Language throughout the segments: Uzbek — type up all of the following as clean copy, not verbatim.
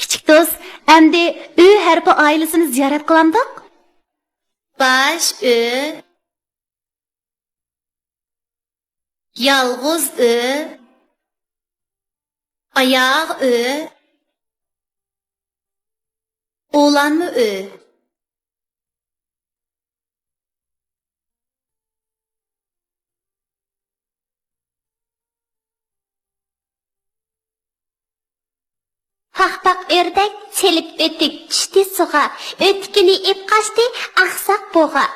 Kichik do'st, endi Ö harfi oilasini ziyorat qilamdiq. Baş Ö, yalg'iz Ö, oyoq Ö, o'g'lanmi Ö. Haqpaq ördek çelip ötük düştü suğa, ötkünü ip kaçtı aksak boğa.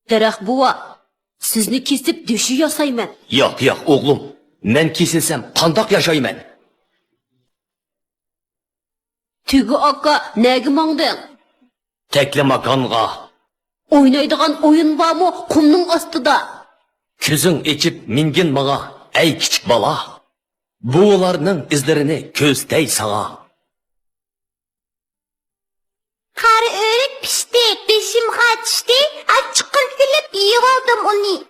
Daraxt buva, sizni kesib döşü yasayman. Yo'q, o'g'lim. Men kesilsam qandoq yashayman? Tugi aka, nega mangding? Tekli makonga. O'ynaydigan o'yin bormi qumning ostida? Ko'zing echib mingin maga, ey kichik bola. Bularning izlarini ko'zday sağa. Qari örük pişti, beşim kaçtı, açıkın filip yığıldım onu.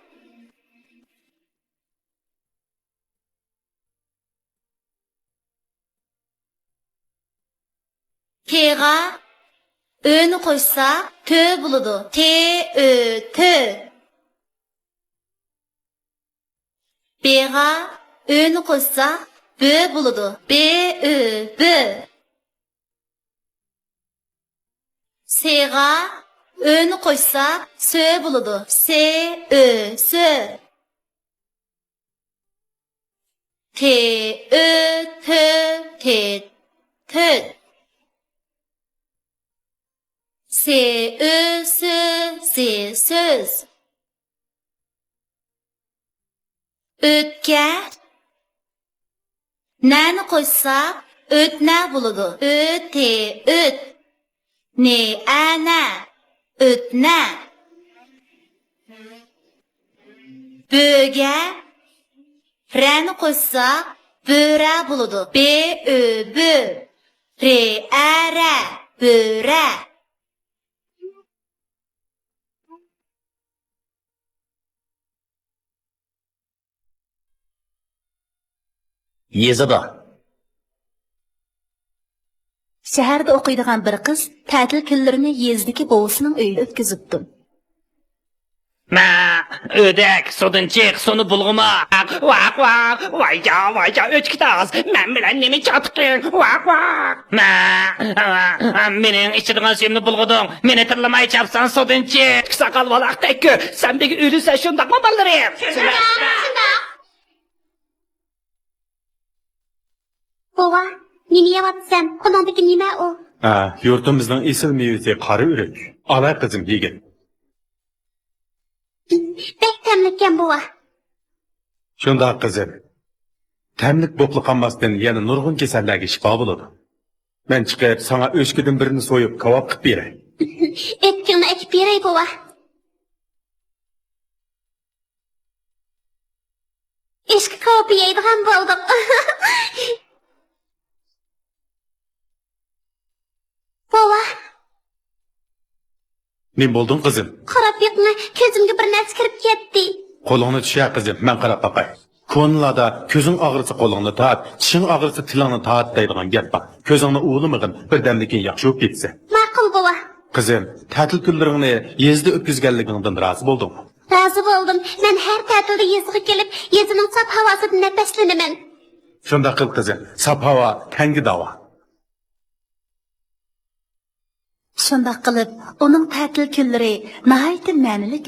T'ga Ö'nü koysa tö buludu. T, Ö, tö. B'ga Ö'nü koysa bö buludu. B, Ö, bö. S'ga Ö'nü koysa sö buludu. S, Ö, sö. T, Ö, tö, T, tö. S, Ö, sö, S, söz. Ötke N'ni koysa ötne buludu. Ö, T, öt. Ne, ana, ötne. Böge R'ni koysa böre buludu. B, Ö, bö. R, A, R, böre. Yezada. Shaharda o'qiydigan bir qiz ta'til kunlarini yezdagi bovisining uyida o'tkazibdi. Ma, ödek, sudun çık, sonu bulguma. Vak vak, vayca, ötkütaz. Men bilen nemi çatıkın, vak vak. Ma, menin içidiğin suyumnu bulgudun. Meni tırlamay çapsan sudun çık. Sakal valak tekkü, sen begi ülüse şundak mı ballarım? Bova, nima yeyapsan? Qo'lingdagi nima u? Yurtimizning esil mevasi qari o'rik. Ala qizim yegin. Bek tamlikan bova. Shunda qizim. Tamlik bo'pli qolmasdan yana nurg'un kasallarga shifo bo'ladi. Men chiqib sana o'shkidan birini so'yib kavob qilib beray. Etkingni ekib beray bova. Eski kavob yeydigan bo'ldim. Bova, Ne bo'lding qizim? qarab yo'qmi? Ko'zimga bir narsa kirib ketdi. Qo'lingni tusha qizim, men qarab boqay. Ko'nlarda ko'zing og'risa qo'lingni tart, tishing og'risa tilingni tart deydigan gap bor. Ko'zingni o'g'limig'in birdamdan keyin yaxshi bo'lib ketsa. Ma'qul bova. Qizim, ta'til kunlaringni yezda o'tkazganligingdan rozi bo'ldingmi? Razı bo'ldim. Men har ta'tilda yezga kelib, yezining saf havosidan nafaslanaman. Shunda qil qizim, saf havo tangi davo. Shundoq qilib, uning ta'til kunlari nihoyatda ma'nili